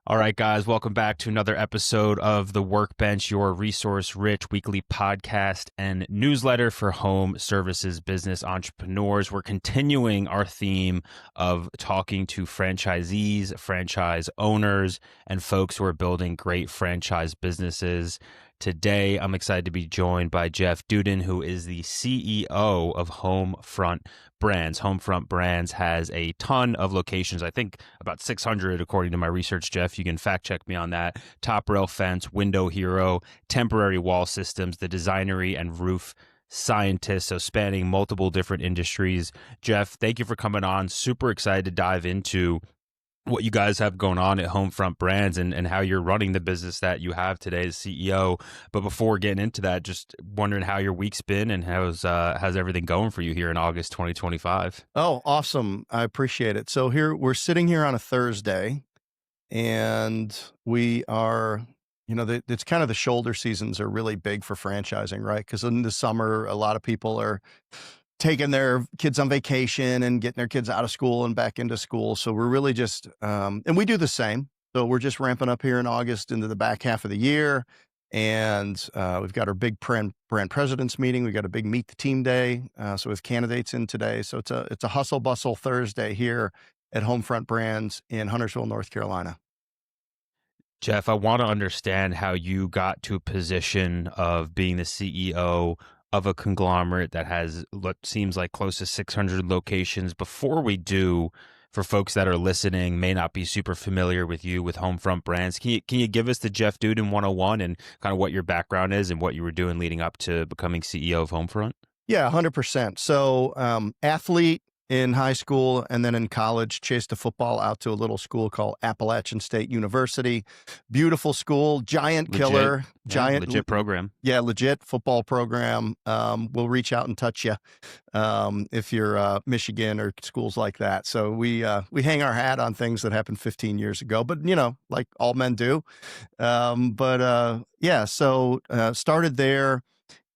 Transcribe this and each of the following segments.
All right, guys, welcome back to another episode of the Workbench, your resource-rich weekly podcast and newsletter for home services business entrepreneurs. We're continuing our theme of talking to franchisees, franchise owners, and folks who are building great franchise businesses. Today, I'm excited to be joined by Jeff Dudan, who is the CEO of Homefront Brands. Homefront Brands has a ton of locations, I think about 600 according to my research, Jeff. You can fact check me on that. Top rail fence, window hero, temporary wall systems, the designery and roof scientist, so spanning multiple different industries. Jeff, thank you for coming on. Super excited to dive into what you guys have going on at Homefront Brands and how you're running the business that you have today as CEO. But before getting into that, just wondering how your week's been and how's everything going for you here in August 2025? Oh, awesome. I appreciate it. So here we're sitting here on a Thursday and we are, it's kind of the shoulder seasons are really big for franchising, right? Because in the summer, a lot of people are taking their kids on vacation and getting their kids out of school and back into school. So we're really just, and we do the same. So we're just ramping up here in August into the back half of the year. And we've got our big brand presidents meeting. We got a big meet the team day. So with candidates in today. So it's a hustle bustle Thursday here at Homefront Brands in Huntersville, North Carolina. Jeff, I want to understand how you got to a position of being the CEO of a conglomerate that has what seems like close to 600 locations. Before we do, for folks that are listening, may not be super familiar with you with Homefront Brands, can you give us the Jeff Dudan 101 and kind of what your background is and what you were doing leading up to becoming CEO of Homefront? Yeah, 100%. So athlete in high school and then in college, chased a football out to a little school called Appalachian State University. Beautiful school, giant killer, legit program. Yeah, legit football program. We'll reach out and touch you if you're Michigan or schools like that. So we hang our hat on things that happened 15 years ago, but like all men do. So started there.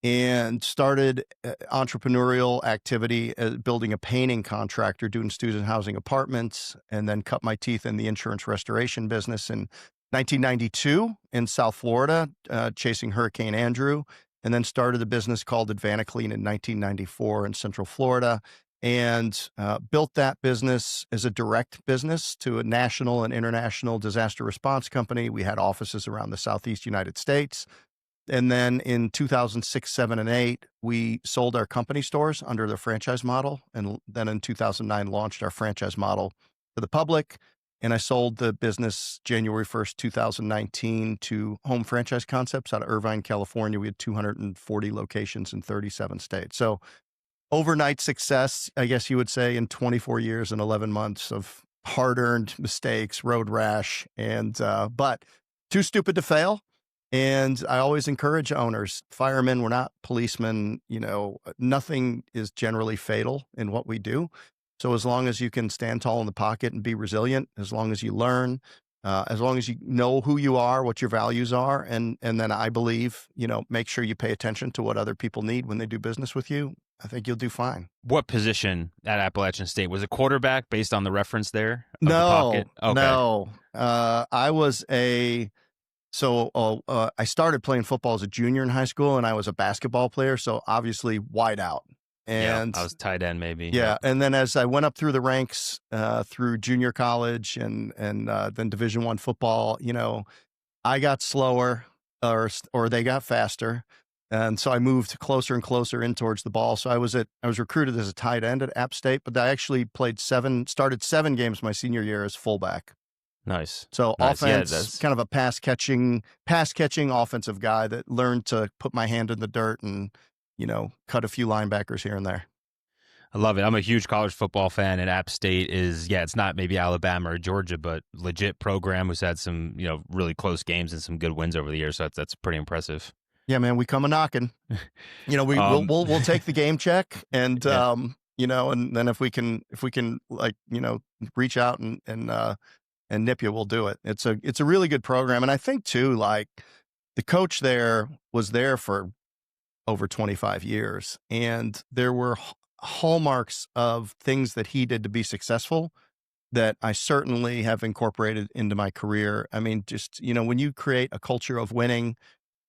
And started entrepreneurial activity, building a painting contractor, doing student housing apartments, and then cut my teeth in the insurance restoration business in 1992 in South Florida, chasing Hurricane Andrew, and then started a business called Advanaclean in 1994 in Central Florida, and built that business as a direct business to a national and international disaster response company. We had offices around the Southeast United States. And then in 2006, 7, and 8, we sold our company stores under the franchise model. And then in 2009, launched our franchise model to the public. And I sold the business January 1st, 2019 to Home Franchise Concepts out of Irvine, California. We had 240 locations in 37 states. So overnight success, I guess you would say, in 24 years and 11 months of hard-earned mistakes, road rash, but too stupid to fail. And I always encourage owners, firemen, we're not policemen, nothing is generally fatal in what we do. So as long as you can stand tall in the pocket and be resilient, as long as you learn, as long as you know who you are, what your values are, and then I believe, make sure you pay attention to what other people need when they do business with you, I think you'll do fine. What position at Appalachian State? Was it quarterback based on the reference there? No, Okay. No. I was I started playing football as a junior in high school, and I was a basketball player, so obviously wide out. And I was tight end maybe. Yeah, and then as I went up through the ranks, through junior college and then Division I football, I got slower, or they got faster, and so I moved closer and closer in towards the ball. So I was recruited as a tight end at App State, but I actually started 7 games my senior year as fullback. Nice. So nice. Offense, kind of a pass catching offensive guy that learned to put my hand in the dirt and, cut a few linebackers here and there. I love it. I'm a huge college football fan, and App State is, it's not maybe Alabama or Georgia, but legit program who's had some, really close games and some good wins over the years. So that's pretty impressive. Yeah, man, we come a knocking. We'll take the game check, and and then if we can reach out and nip you, we'll do it. It's a really good program. And I think too, like the coach there was there for over 25 years, and there were hallmarks of things that he did to be successful that I certainly have incorporated into my career. I mean, just, when you create a culture of winning,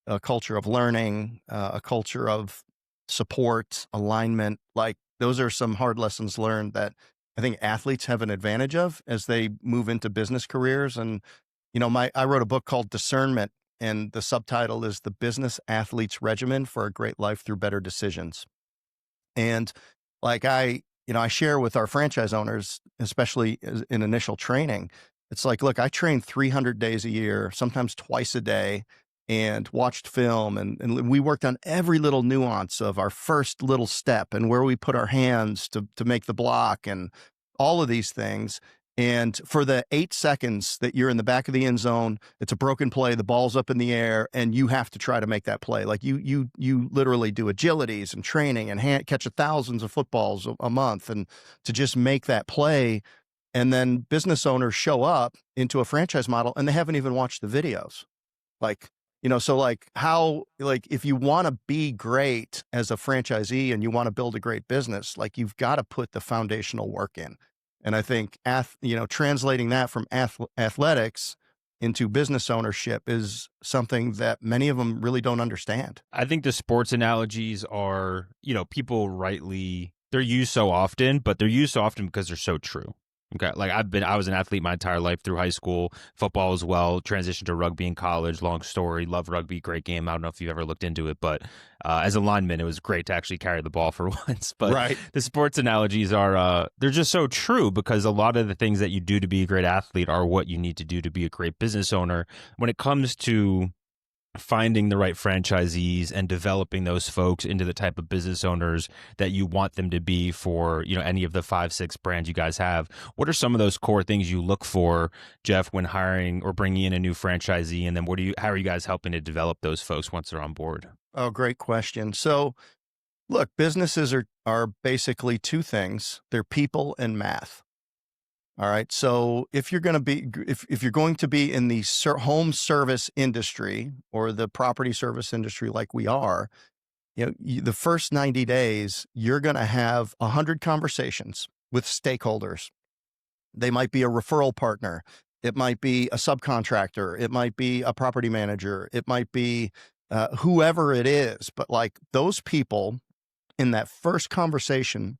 a culture of learning, a culture of support, alignment, like those are some hard lessons learned that I think athletes have an advantage of as they move into business careers. And, I wrote a book called Discernment, and the subtitle is The Business Athlete's Regimen for a Great Life Through Better Decisions. And like I share with our franchise owners, especially in initial training, it's like, look, I train 300 days a year, sometimes twice a day, and watched film. And we worked on every little nuance of our first little step and where we put our hands to make the block and all of these things. And for the 8 seconds that you're in the back of the end zone, it's a broken play, the ball's up in the air, and you have to try to make that play. Like you literally do agilities and training and catch thousands of footballs a month, and to just make that play. And then business owners show up into a franchise model and they haven't even watched the videos. Like, so like if you want to be great as a franchisee and you want to build a great business, like you've got to put the foundational work in. And I think, translating that from athletics into business ownership is something that many of them really don't understand. I think the sports analogies are, people they're used so often, but they're used so often because they're so true. Okay. Like I was an athlete my entire life through high school, football as well, transitioned to rugby in college, long story, love rugby, great game. I don't know if you've ever looked into it, but as a lineman, it was great to actually carry the ball for once. But right. The sports analogies are, they're just so true because a lot of the things that you do to be a great athlete are what you need to do to be a great business owner. When it comes to finding the right franchisees and developing those folks into the type of business owners that you want them to be for, any of the 5-6 brands you guys have. What are some of those core things you look for, Jeff, when hiring or bringing in a new franchisee? And then how are you guys helping to develop those folks once they're on board? Oh, great question. So look, businesses are basically two things. They're people and math. All right. So if you're going to be in the home service industry or the property service industry like we are, the first 90 days, you're going to have 100 conversations with stakeholders. They might be a referral partner. It might be a subcontractor. It might be a property manager. It might be whoever it is. But like those people in that first conversation,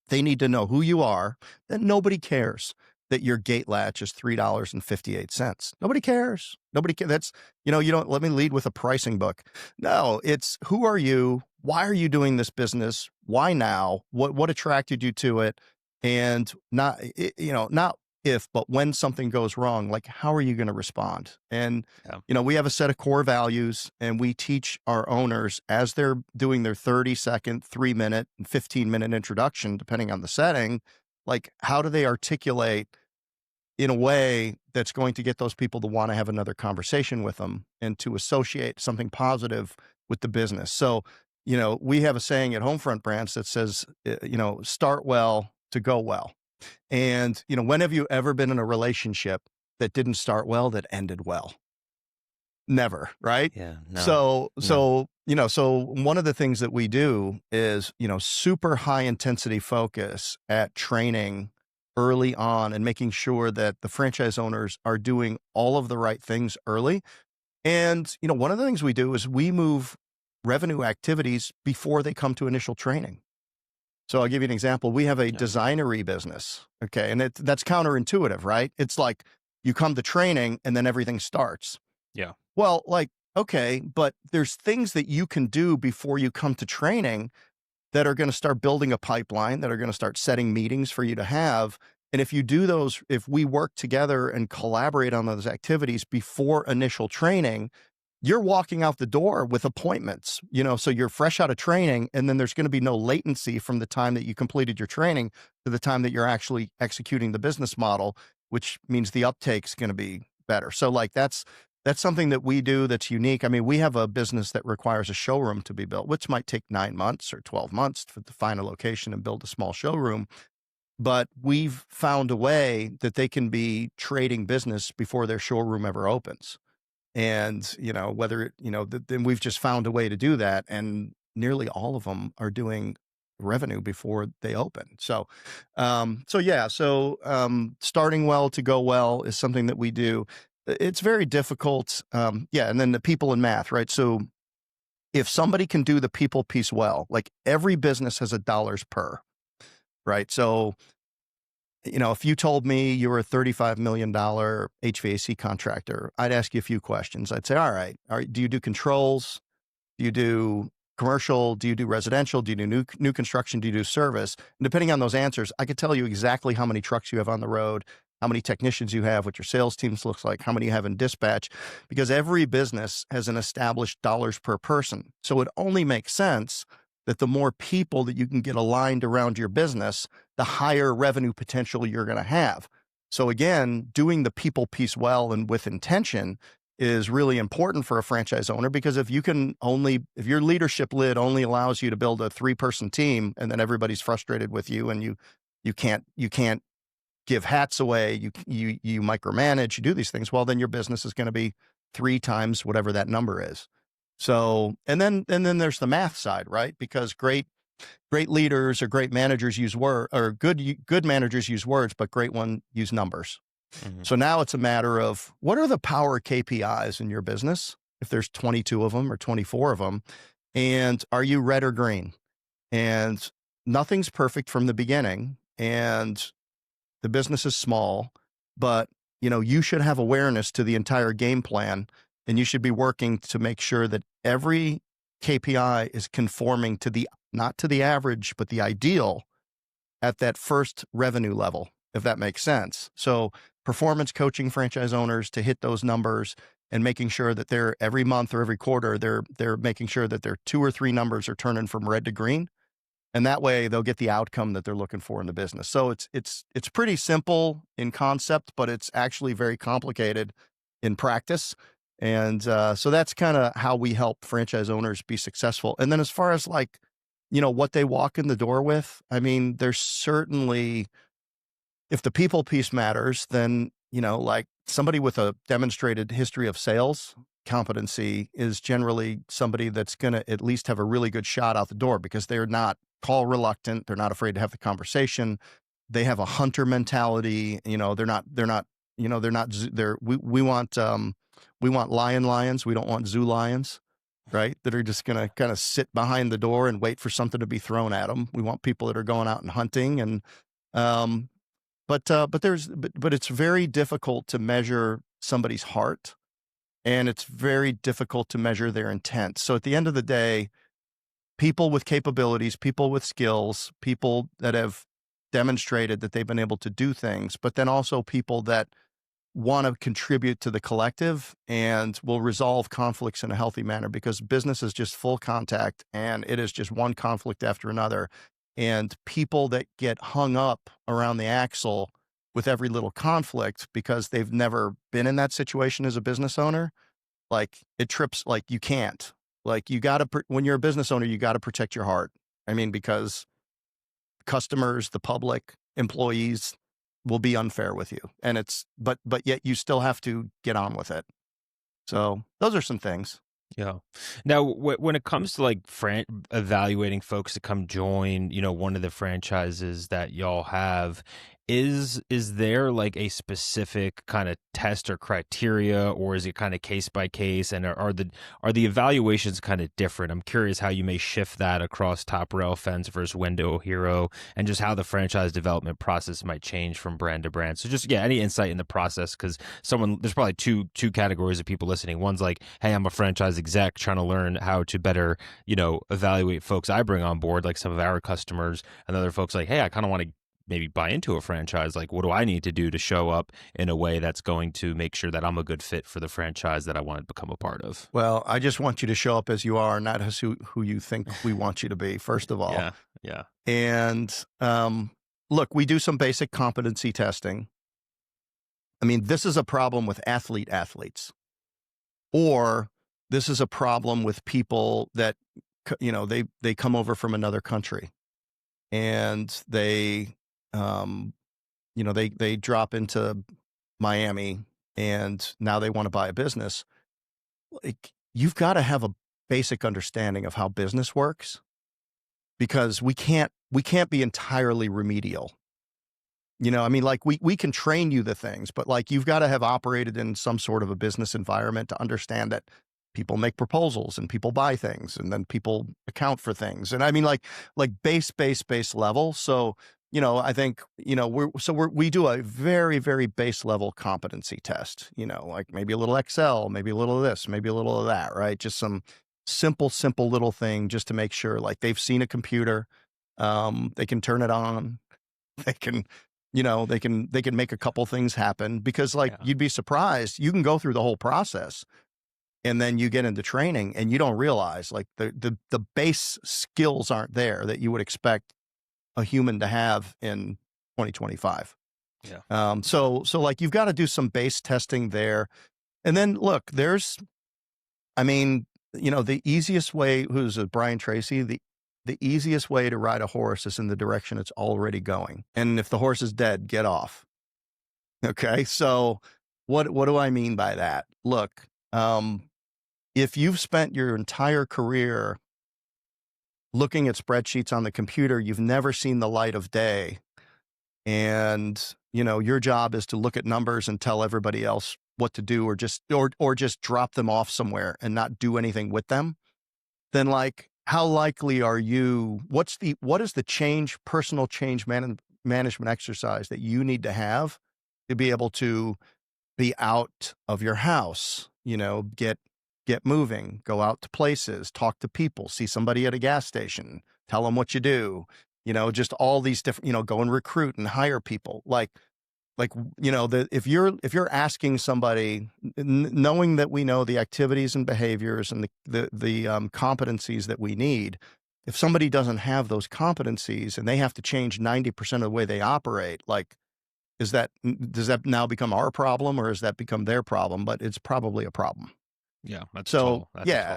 they need to know who you are, that nobody cares that your gate latch is $3.58. Nobody cares. Nobody cares. That's, you don't let me lead with a pricing book. No, it's who are you? Why are you doing this business? Why now? What attracted you to it? And not if, but when something goes wrong, like how are you going to respond? And, we have a set of core values and we teach our owners as they're doing their 30-second, 3-minute, and 15-minute introduction, depending on the setting, like how do they articulate in a way that's going to get those people to want to have another conversation with them and to associate something positive with the business. So, we have a saying at Homefront Brands that says, start well to go well. And, when have you ever been in a relationship that didn't start well, that ended well? Never, right? Yeah. No. So one of the things that we do is, super high intensity focus at training early on and making sure that the franchise owners are doing all of the right things early. And, one of the things we do is we move revenue activities before they come to initial training. So I'll give you an example. We have a designery business. Okay. And that's counterintuitive, right? It's like you come to training and then everything starts. Yeah. Well, like, okay, but there's things that you can do before you come to training that are going to start building a pipeline, that are going to start setting meetings for you to have. And if you do those, if we work together and collaborate on those activities before initial training, you're walking out the door with appointments, so you're fresh out of training, and then there's going to be no latency from the time that you completed your training to the time that you're actually executing the business model, which means the uptake's going to be better. So like that's something that we do that's unique. I mean, we have a business that requires a showroom to be built, which might take 9 months or 12 months to find a location and build a small showroom. But we've found a way that they can be trading business before their showroom ever opens. And, then we've just found a way to do that. And nearly all of them are doing revenue before they open. So, starting well to go well is something that we do. It's very difficult. And then the people in math, right? So if somebody can do the people piece well, like every business has a dollars per, right? So, if you told me you were a $35 million HVAC contractor, I'd ask you a few questions. I'd say, all right, do you do controls? Do you do commercial? Do you do residential? Do you do new construction? Do you do service? And depending on those answers, I could tell you exactly how many trucks you have on the road, how many technicians you have, what your sales teams looks like, how many you have in dispatch, because every business has an established dollars per person. So it only makes sense that the more people that you can get aligned around your business, the higher revenue potential you're going to have. So again, doing the people piece well and with intention is really important for a franchise owner, because if your leadership lid only allows you to build a 3-person team and then everybody's frustrated with you and you can't give hats away, you micromanage, you do these things, well, then your business is going to be 3 times whatever that number is. So, and then there's the math side, right? Because great leaders or great managers use good managers use words, but great ones use numbers. Mm-hmm. So now it's a matter of, what are the power KPIs in your business? If there's 22 of them or 24 of them, and are you red or green? And nothing's perfect from the beginning, and the business is small, but you should have awareness to the entire game plan, and you should be working to make sure that every KPI is conforming to not to the average, but the ideal at that first revenue level, if that makes sense. So performance coaching franchise owners to hit those numbers and making sure that they're every month or every quarter, they're making sure that their 2 or 3 numbers are turning from red to green. And that way they'll get the outcome that they're looking for in the business. So it's pretty simple in concept, but it's actually very complicated in practice. And so that's kind of how we help franchise owners be successful. And then as far as what they walk in the door with, I mean, there's certainly, if the people piece matters, then, like somebody with a demonstrated history of sales competency is generally somebody that's going to at least have a really good shot out the door, because they're not call reluctant. They're not afraid to have the conversation. They have a hunter mentality. We want lions. We don't want zoo lions, right? That are just going to kind of sit behind the door and wait for something to be thrown at them. We want people that are going out and hunting. And, but it's very difficult to measure somebody's heart, and it's very difficult to measure their intent. So at the end of the day, people with capabilities, people with skills, people that have demonstrated that they've been able to do things, but then also people that want to contribute to the collective and will resolve conflicts in a healthy manner, because business is just full contact and it is just one conflict after another. And people that get hung up around the axle with every little conflict because they've never been in that situation as a business owner, like it trips, like you can't. Like when you're a business owner, you got to protect your heart. I mean, because customers, the public, employees will be unfair with you. And but yet you still have to get on with it. So those are some things. Yeah. Now, when it comes to evaluating folks to come join, one of the franchises that y'all have, is there like a specific kind of test or criteria, or is it kind of case by case? And are the evaluations kind of different? I'm curious how you may shift that across Top Rail Fence versus Window Hero, and just how the franchise development process might change from brand to brand. So just, any insight in the process, because there's probably two categories of people listening. One's like, hey, I'm a franchise exec trying to learn how to better, evaluate folks I bring on board, like some of our customers, and other folks like, hey, I kind of want to maybe buy into a franchise. Like, what do I need to do to show up in a way that's going to make sure that I'm a good fit for the franchise that I want to become a part of? Well, I just want you to show up as you are, not as who you think we want you to be, first of all. Yeah. And look, we do some basic competency testing. I mean, this is a problem with athletes, or this is a problem with people that, they come over from another country and they drop into Miami and now they want to buy a business. Like, you've got to have a basic understanding of how business works. because we can't be entirely remedial. I mean, like we can train you the things, but like you've got to have operated in some sort of a business environment to understand that people make proposals and people buy things and then people account for things. And I mean, like base level. So, I think, we do a very, very base level competency test, like maybe a little Excel, maybe a little of this, maybe a little of that, right? Just some simple little thing just to make sure like they've seen a computer, they can turn it on, they can, they can make a couple things happen, because like you'd be surprised, you can go through the whole process and then you get into training and you don't realize like the base skills aren't there that you would expect a human to have in 2025. Yeah. So like you've got to do some base testing there. And then look, the easiest way, who's Brian Tracy, the easiest way to ride a horse is in the direction it's already going. And if the horse is dead, get off. Okay. So what do I mean by that? Look, if you've spent your entire career looking at spreadsheets on the computer, you've never seen the light of day, and your job is to look at numbers and tell everybody else what to do, or just drop them off somewhere and not do anything with them, then like how likely are you, what is the personal change management exercise that you need to have to be able to be out of your house, get moving, go out to places, talk to people, see somebody at a gas station, tell them what you do, just all these different, go and recruit and hire people. If you're asking somebody, knowing that we know the activities and behaviors and the competencies that we need, if somebody doesn't have those competencies and they have to change 90% of the way they operate, like, does that now become our problem, or has that become their problem? But it's probably a problem. Yeah, that's a tall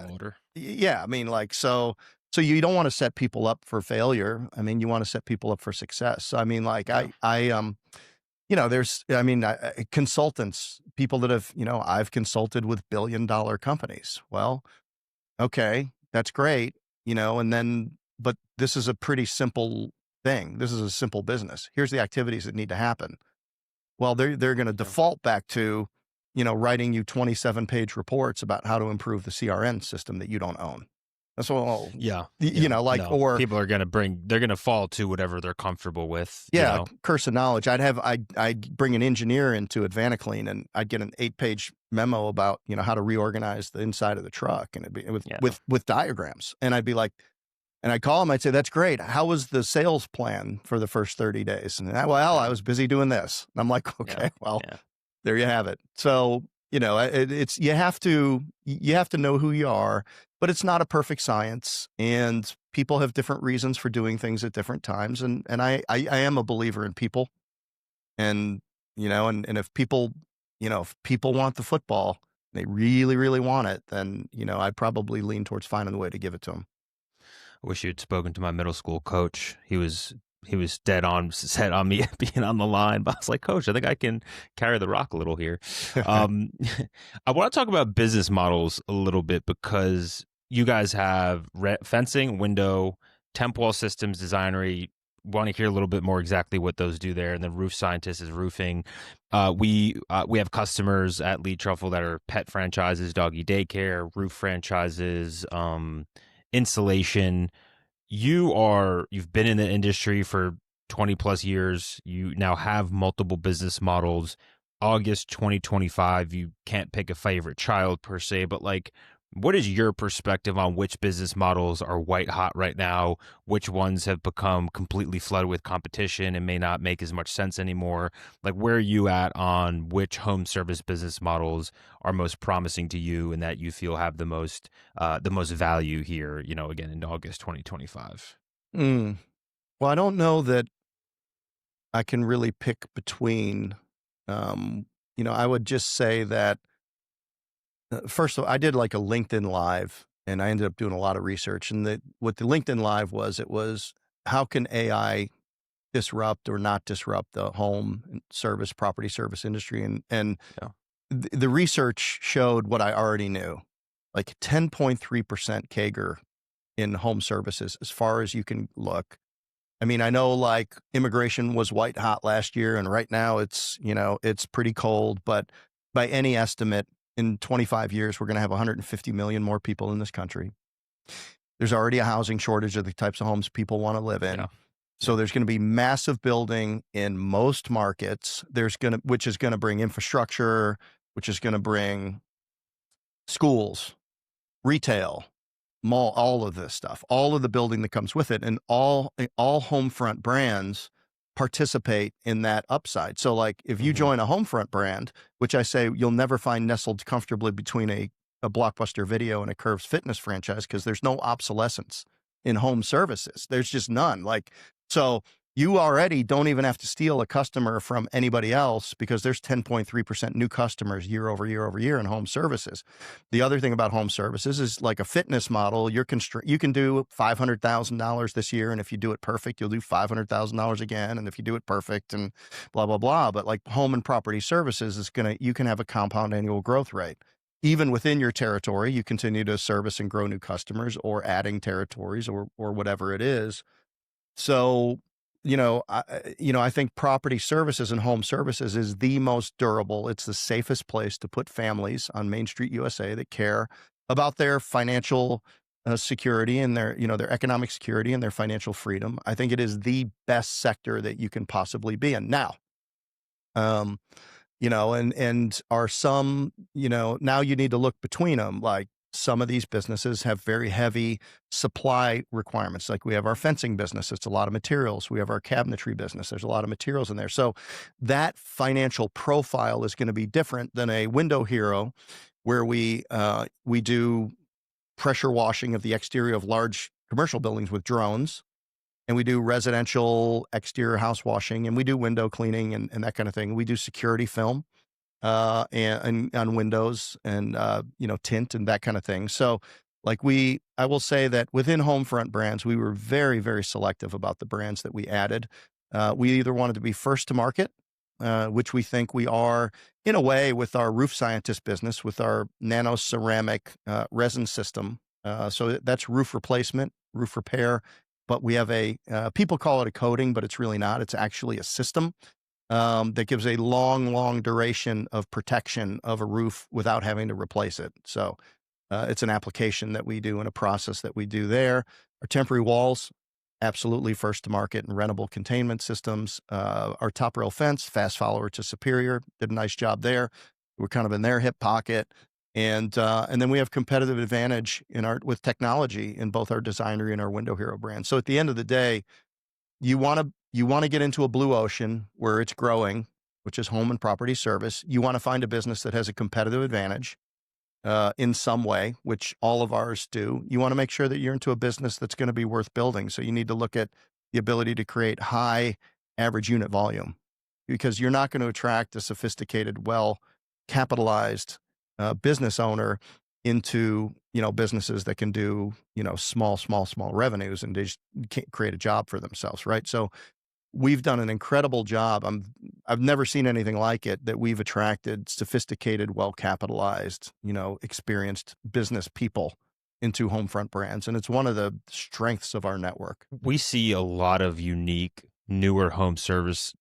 order. Yeah, I mean, like, so you don't want to set people up for failure. I mean, you want to set people up for success. So, I mean, like, there's, consultants, people that have, I've consulted with billion-dollar companies. Well, okay, that's great, but this is a pretty simple thing. This is a simple business. Here's the activities that need to happen. Well, they're going to default back to, writing you 27-page reports about how to improve the CRM system that you don't own. That's all. Or people are going to fall to whatever they're comfortable with. Curse of knowledge. I'd bring an engineer into Advanaclean and I'd get an 8-page memo about, how to reorganize the inside of the truck, and it'd be with diagrams. And I'd be like, and I'd call him, I'd say, that's great. How was the sales plan for the first 30 days? And I was busy doing this. And I'm like, okay, there you have it. So, it's, you have to know who you are, but it's not a perfect science, and people have different reasons for doing things at different times. And I am a believer in people, and, and if people want the football, they really, really want it, then, I'd probably lean towards finding the way to give it to them. I wish you'd spoken to my middle school coach. He was dead on set on me being on the line, but I was like, Coach, I think I can carry the rock a little here. I want to talk about business models a little bit, because you guys have fencing, window, temp wall systems, designery. Want to hear a little bit more exactly what those do there, and then roof scientist is roofing. We have customers at Lee Truffle that are pet franchises, doggy daycare, roof franchises, insulation. You've been in the industry for 20 plus years. You now have multiple business models. August 2025, you can't pick a favorite child per se, but like, what is your perspective on which business models are white hot right now? Which ones have become completely flooded with competition and may not make as much sense anymore? Like, where are you at on which home service business models are most promising to you and that you feel have the most value here, again, in August 2025? Well, I don't know that I can really pick between, I would just say that, first of all, I did like a LinkedIn Live, and I ended up doing a lot of research. And what the LinkedIn Live was, it was, how can AI disrupt or not disrupt the home and property service industry? And the research showed what I already knew, like 10.3% CAGR in home services as far as you can look. I mean, I know like immigration was white hot last year, and right now it's, it's pretty cold, but by any estimate, in 25 years, we're going to have 150 million more people in this country. There's already a housing shortage of the types of homes people want to live in. Yeah. So there's going to be massive building in most markets. Which is going to bring infrastructure, which is going to bring schools, retail, mall, all of this stuff, all of the building that comes with it, and all Homefront brands participate in that upside. So like if you join a Homefront brand, which I say you'll never find nestled comfortably between a Blockbuster Video and a Curves Fitness franchise, because there's no obsolescence in home services. There's just none. Like, so you already don't even have to steal a customer from anybody else, because there's 10.3% new customers year over year over year in home services. The other thing about home services is like a fitness model. You can do $500,000 this year, and if you do it perfect, you'll do $500,000 again, and if you do it perfect, and blah blah blah. But like home and property services you can have a compound annual growth rate. Even within your territory, you continue to service and grow new customers, or adding territories, or whatever it is. So, I think property services and home services is the most durable. It's the safest place to put families on Main Street USA that care about their financial security and their economic security and their financial freedom. I think it is the best sector that you can possibly be in. Now, and are some, now you need to look between them. Like some of these businesses have very heavy supply requirements. Like we have our fencing business. It's a lot of materials. We have our cabinetry business. There's a lot of materials in there. So that financial profile is going to be different than a Window Hero, where we do pressure washing of the exterior of large commercial buildings with drones. And we do residential exterior house washing, and we do window cleaning and that kind of thing. We do security film and on windows, and tint and that kind of thing. So like I will say that within Homefront brands, we were very, very selective about the brands that we added. We either wanted to be first to market, which we think we are in a way with our roof scientist business, with our nano ceramic resin system. So that's roof replacement, roof repair. But we have people call it a coating, but it's really not. It's actually a system that gives a long duration of protection of a roof without having to replace it. So it's an application that we do and a process that we do there. Our temporary walls, absolutely first to market, and rentable containment systems. Our top rail fence, fast follower to Superior, did a nice job there. We're kind of in their hip pocket. And then we have competitive advantage with technology in both our Designery and our Window Hero brand. So at the end of the day, you want to get into a blue ocean where it's growing, which is home and property service. You want to find a business that has a competitive advantage in some way, which all of ours do. You want to make sure that you're into a business that's going to be worth building. So you need to look at the ability to create high average unit volume, because you're not going to attract a sophisticated, well-capitalized business owner into businesses that can do small revenues, and they just can't create a job for themselves, right? So we've done an incredible job. I've never seen anything like it, that we've attracted sophisticated, well-capitalized, experienced business people into Homefront brands, and it's one of the strengths of our network. We see a lot of unique, newer home service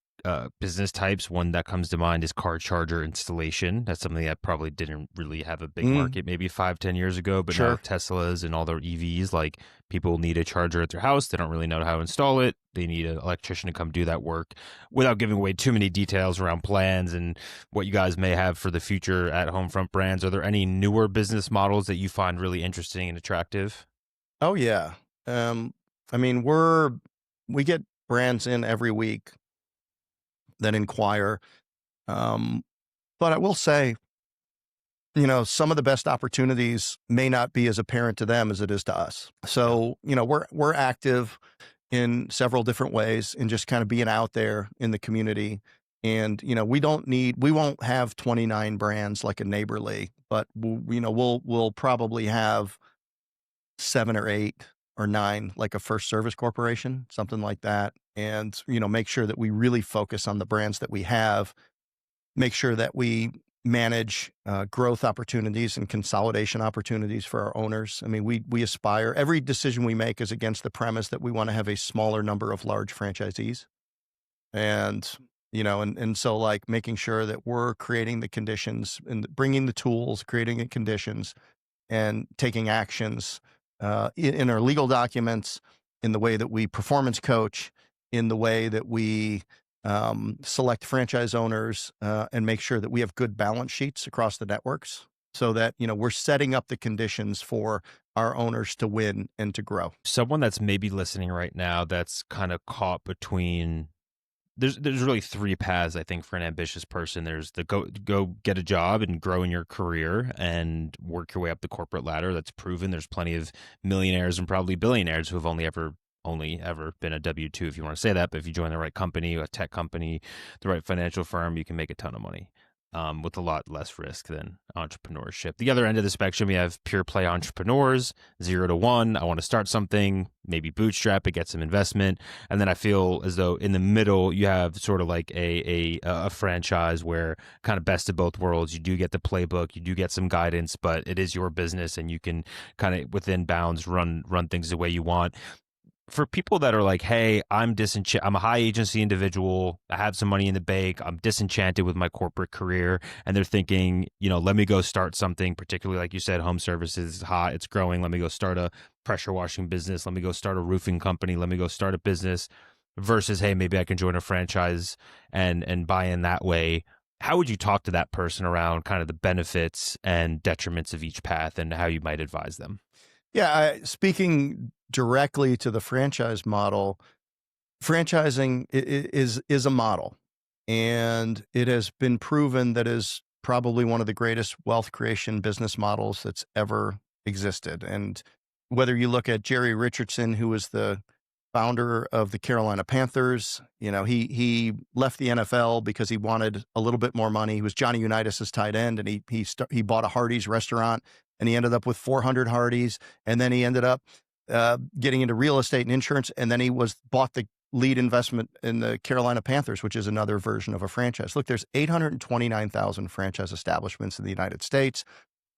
business types. One that comes to mind is car charger installation. That's something that probably didn't really have a big market maybe 5-10 years ago, but now Teslas and all their EVs, like people need a charger at their house. They don't really know how to install it. They need an electrician to come do that work. Without giving away too many details around plans and what you guys may have for the future at Homefront brands, are there any newer business models that you find really interesting and attractive? Oh yeah. I mean, we get brands in every week that inquire. But I will say, some of the best opportunities may not be as apparent to them as it is to us. So, we're active in several different ways in just kind of being out there in the community. And, we won't have 29 brands like a Neighborly, but we'll probably have 7 or 8 or 9, like a First Service Corporation, something like that. And, make sure that we really focus on the brands that we have, make sure that we manage growth opportunities and consolidation opportunities for our owners. I mean, we aspire, every decision we make is against the premise that we want to have a smaller number of large franchisees. And, and so like making sure that we're creating the conditions and bringing the tools, creating the conditions and taking actions in our legal documents, in the way that we performance coach, in the way that we select franchise owners and make sure that we have good balance sheets across the networks so that, we're setting up the conditions for our owners to win and to grow. Someone that's maybe listening right now that's kind of caught between, there's really three paths, I think, for an ambitious person. There's the go get a job and grow in your career and work your way up the corporate ladder. That's proven. There's plenty of millionaires and probably billionaires who have only ever been a W-2, if you want to say that. But if you join the right company, a tech company, the right financial firm, you can make a ton of money with a lot less risk than entrepreneurship. The other end of the spectrum, you have pure play entrepreneurs, 0 to 1. I want to start something, maybe bootstrap it, get some investment. And then I feel as though in the middle, you have sort of like a franchise where kind of best of both worlds. You do get the playbook, you do get some guidance, but it is your business and you can kind of within bounds run things the way you want. For people that are like, hey, I'm a high agency individual, I have some money in the bank, I'm disenchanted with my corporate career, and they're thinking, let me go start something, particularly like you said, home services is hot, it's growing, let me go start a pressure washing business, let me go start a roofing company, let me go start a business, versus, hey, maybe I can join a franchise and buy in that way. How would you talk to that person around kind of the benefits and detriments of each path and how you might advise them? Yeah, speaking directly to the franchise model, franchising is a model, and it has been proven that is probably one of the greatest wealth creation business models that's ever existed. And whether you look at Jerry Richardson, who was the founder of the Carolina Panthers, he left the NFL because he wanted a little bit more money. He was Johnny Unitas' tight end, and he bought a Hardee's restaurant, and he ended up with 400 Hardee's, and then he ended up getting into real estate and insurance, and then he bought the lead investment in the Carolina Panthers, which is another version of a franchise. Look, there's 829,000 franchise establishments in the United States.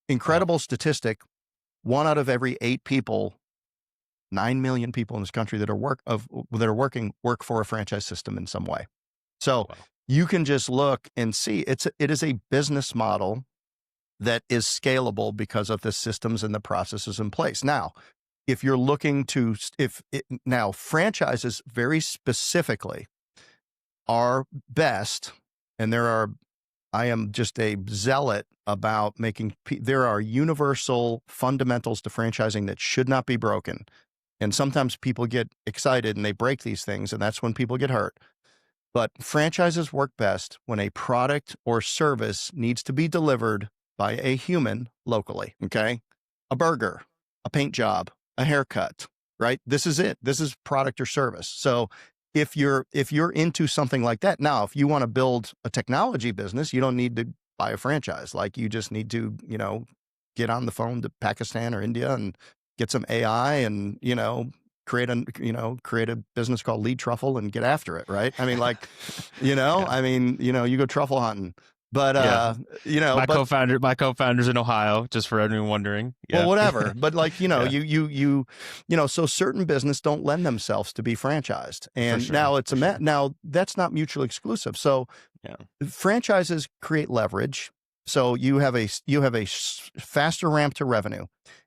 Incredible statistic. 1 out of every 8 people, 9 million people in this country that are working work for a franchise system in some way. So you can just look and see it is a business model that is scalable because of the systems and the processes in place. Now, if you're looking to, now franchises very specifically are best, and I am just a zealot about there are universal fundamentals to franchising that should not be broken. And sometimes people get excited and they break these things, and that's when people get hurt. But franchises work best when a product or service needs to be delivered by a human locally, okay? A burger, a paint job, a haircut, right? This is it. This is product or service. So if you're into something like that, now, if you want to build a technology business, you don't need to buy a franchise. Like, you just need to, get on the phone to Pakistan or India and get some AI and, create a business called Lead Truffle and get after it, right? I mean, like, yeah. You go truffle hunting. But my co-founder's in Ohio, just for anyone wondering. Yeah. Well, whatever. But like, so certain business don't lend themselves to be franchised, and sure. Now now that's not mutually exclusive. So franchises create leverage. So you have a faster ramp to revenue.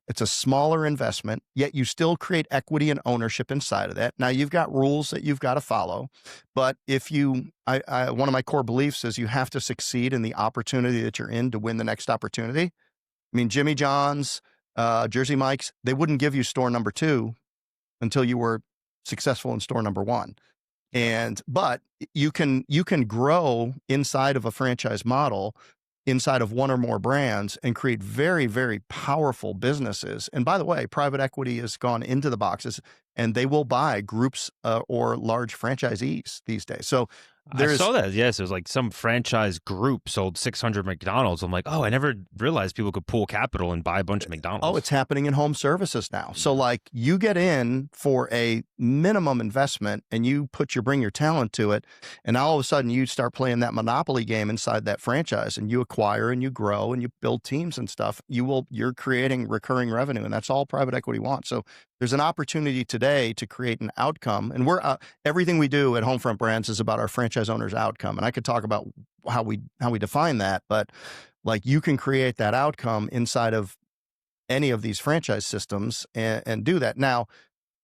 It's a smaller investment, yet you still create equity and ownership inside of that. Now, you've got rules that you've got to follow, but one of my core beliefs is you have to succeed in the opportunity that you're in to win the next opportunity. I mean, Jimmy John's, Jersey Mike's, they wouldn't give you store number 2 until you were successful in store number 1. But you can grow inside of a franchise model, inside of one or more brands, and create very, very powerful businesses. And by the way, private equity has gone into the boxes, and they will buy groups or large franchisees these days. So I there's saw that. Yes, it was like some franchise group sold 600 McDonald's. I'm like, oh, I never realized people could pool capital and buy a bunch of Oh, McDonald's. it's happening in home services now. So Yeah. like you get in for a minimum investment and you bring your talent to it. And all of a sudden you start playing that monopoly game inside that franchise and you acquire and you grow and you build teams and stuff. You're creating recurring revenue, and that's all private equity wants. So there's an opportunity today to create an outcome. And everything we do at Homefront Brands is about our franchise owner's outcome. And I could talk about how we define that, but like you can create that outcome inside of any of these franchise systems and do that. Now,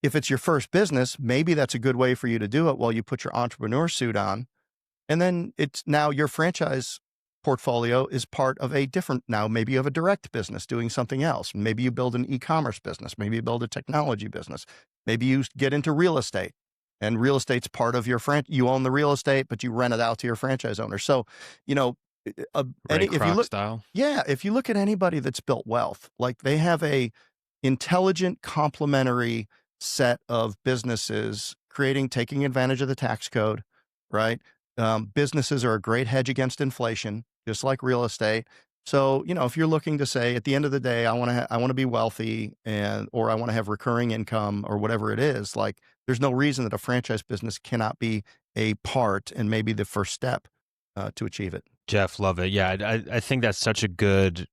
if it's your first business, maybe that's a good way for you to do it while you put your entrepreneur suit on. And then it's now your franchise portfolio is part of now maybe you have a direct business doing something else. Maybe you build an e-commerce business. Maybe you build a technology business. Maybe you get into real estate, and real estate's part of your you own the real estate, but you rent it out to your franchise owner. So, you know, Ray if you Kroc look, style. yeah, if you look at anybody that's built wealth, like they have a intelligent, complementary set of businesses taking advantage of the tax code, right? Businesses are a great hedge against inflation, just like real estate. So, you know, if you're looking to say at the end of the day, I want to be wealthy or I want to have recurring income or whatever it is, like there's no reason that a franchise business cannot be a part and maybe the first step to achieve it. Jeff, love it. Yeah, I think that's such a good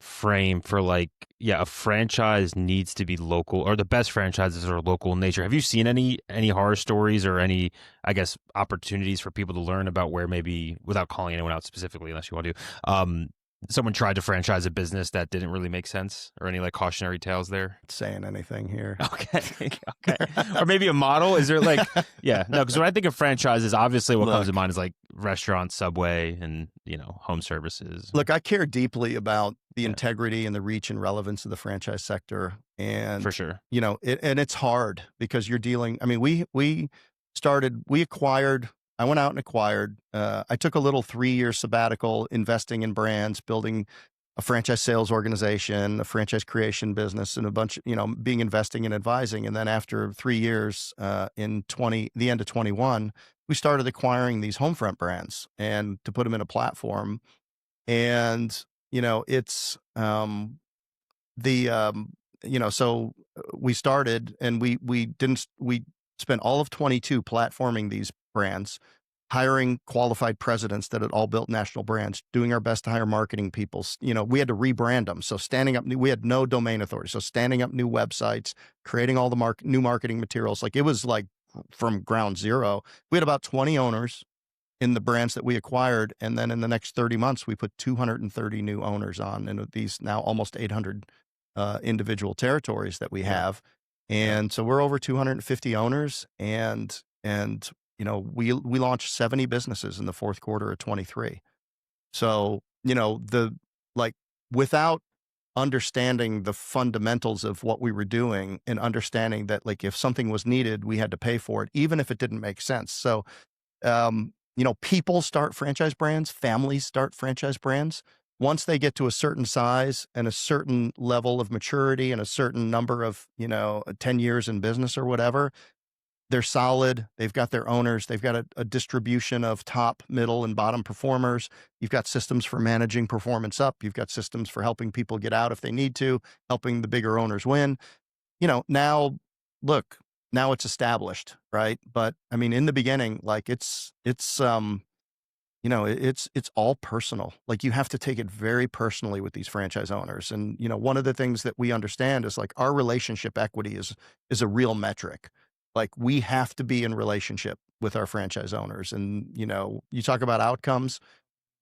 frame for like, yeah, a franchise needs to be local, or the best franchises are local in nature. Have you seen any horror stories or any, I guess, opportunities for people to learn about where maybe, without calling anyone out specifically, unless you want to, someone tried to franchise a business that didn't really make sense, or any like cautionary tales there? Not saying anything here. Okay. Okay. Or maybe a model. Is there like, yeah, no, because when I think of franchises, obviously what comes to mind is like restaurants, Subway, and, you know, home services. Look, I care deeply about the integrity and the reach and relevance of the franchise sector. And for sure, you know, and it's hard because you're dealing, I mean, we acquired, I went out and acquired, I took a little 3-year sabbatical investing in brands, building a franchise sales organization, a franchise creation business, and a bunch, you know, investing and advising. And then after 3 years, the end of 21, we started acquiring these Homefront brands and to put them in a platform. And, you know, it's, you know, so we started and we spent all of 22 platforming these brands, hiring qualified presidents that had all built national brands, doing our best to hire marketing people. You know, we had to rebrand them. So we had no domain authority. So standing up new websites, creating all the new marketing materials, like it was like from ground zero. We had about 20 owners in the brands that we acquired. And then in the next 30 months, we put 230 new owners on in these now almost 800 individual territories that we have. And so we're over 250 owners, and you know, we launched 70 businesses in the fourth quarter of 23. So, you know, without understanding the fundamentals of what we were doing and understanding that like if something was needed, we had to pay for it, even if it didn't make sense. So, you know, people start franchise brands, families start franchise brands. Once they get to a certain size and a certain level of maturity and a certain number of, you know, 10 years in business or whatever, they're solid. They've got their owners. They've got a distribution of top, middle, and bottom performers. You've got systems for managing performance up. You've got systems for helping people get out if they need to, helping the bigger owners win. You know, now it's established, right? But I mean, in the beginning, like it's you know, it's all personal. Like you have to take it very personally with these franchise owners. And, you know, one of the things that we understand is like our relationship equity is a real metric. Like we have to be in relationship with our franchise owners. And, you know, you talk about outcomes,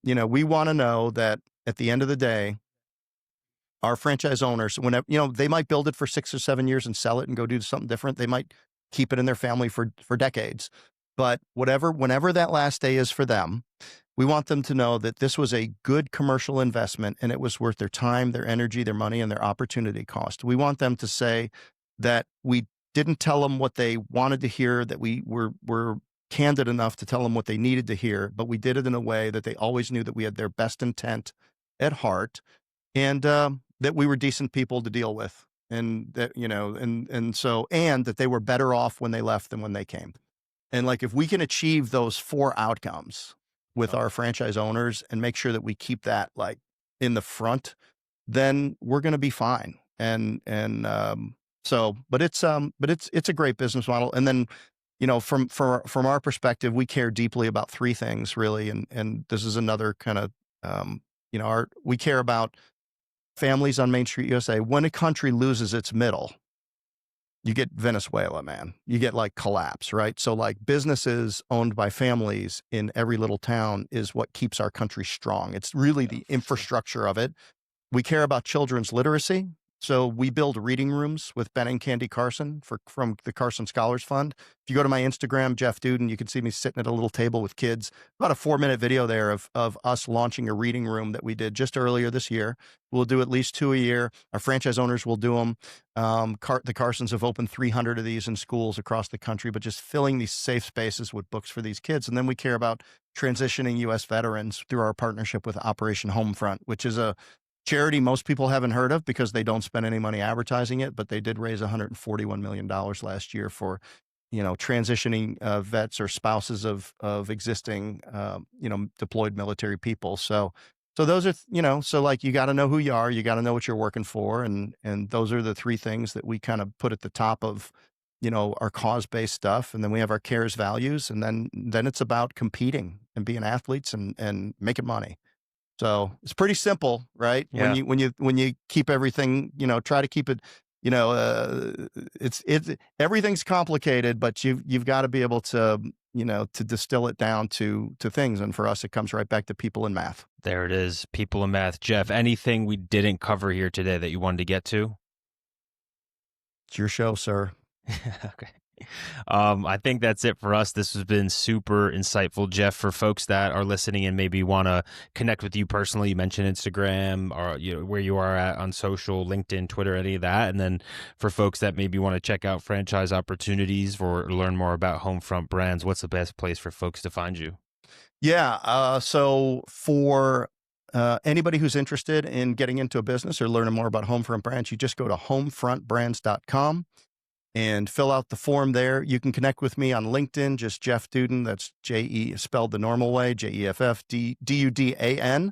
you know, we want to know that at the end of the day, our franchise owners, whenever, you know, they might build it for 6 or 7 years and sell it and go do something different. They might keep it in their family for decades. But whenever that last day is for them, we want them to know that this was a good commercial investment and it was worth their time, their energy, their money, and their opportunity cost. We want them to say that we didn't tell them what they wanted to hear, that we were candid enough to tell them what they needed to hear, but we did it in a way that they always knew that we had their best intent at heart, and that we were decent people to deal with, and that, you know, and that they were better off when they left than when they came. And like, if we can achieve those 4 outcomes with Oh, our franchise owners and make sure that we keep that like in the front, then we're going to be fine. But it's a great business model. And then, from our perspective, we care deeply about 3 things really. And this is another kind of, we care about families on Main Street USA. When a country loses its middle, you get Venezuela, man. You get like collapse, right? So like, businesses owned by families in every little town is what keeps our country strong. It's really the infrastructure of it. We care about children's literacy. So we build reading rooms with Ben and Candy Carson from the Carson Scholars Fund. If you go to my Instagram, Jeff Dudan, you can see me sitting at a little table with kids. About a 4-minute video there of us launching a reading room that we did just earlier this year. We'll do at least 2 a year. Our franchise owners will do them. The Carsons have opened 300 of these in schools across the country, but just filling these safe spaces with books for these kids. And then we care about transitioning U.S. veterans through our partnership with Operation Homefront, which is a charity most people haven't heard of because they don't spend any money advertising it, but they did raise $141 million last year for, transitioning vets or spouses of existing, deployed military people. So those are, so like, you got to know who you are, you got to know what you're working for. And those are the 3 things that we kind of put at the top of, our cause-based stuff. And then we have our cares values. And then it's about competing and being athletes and making money. So it's pretty simple, right? yeah. When you keep everything, try to keep it, it's everything's complicated, but you've got to be able to, to distill it down to things. And for us, it comes right back to people and math. There it is. People and math. Jeff, anything we didn't cover here today that you wanted to get to? It's your show, sir. Okay. I think that's it for us. This has been super insightful, Jeff. For folks that are listening and maybe want to connect with you personally, you mentioned Instagram or where you are at on social, LinkedIn, Twitter, any of that. And then for folks that maybe want to check out franchise opportunities or learn more about Homefront Brands, what's the best place for folks to find you? Yeah. So for anybody who's interested in getting into a business or learning more about Homefront Brands, you just go to homefrontbrands.com. and fill out the form there. You can connect with me on LinkedIn, just Jeff Dudan. That's J-E spelled the normal way, Jeffdudan,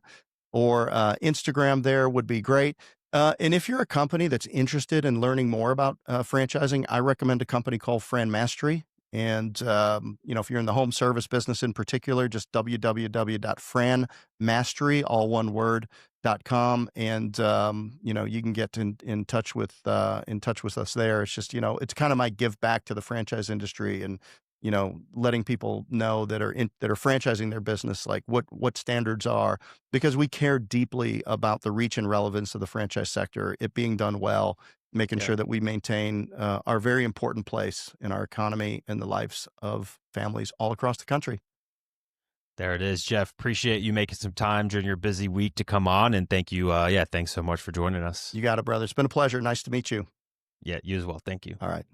or Instagram there would be great. And if you're a company that's interested in learning more about franchising, I recommend a company called Fran Mastery. And, if you're in the home service business in particular, just www.franmastery, all one word, .com. And, you can get in touch with us there. It's just, it's kind of my give back to the franchise industry and, letting people know that are franchising their business, like what standards are, because we care deeply about the reach and relevance of the franchise sector, it being done well, making sure that we maintain our very important place in our economy and the lives of families all across the country. There it is, Jeff. Appreciate you making some time during your busy week to come on. And thank you. Thanks so much for joining us. You got it, brother. It's been a pleasure. Nice to meet you. Yeah, you as well. Thank you. All right.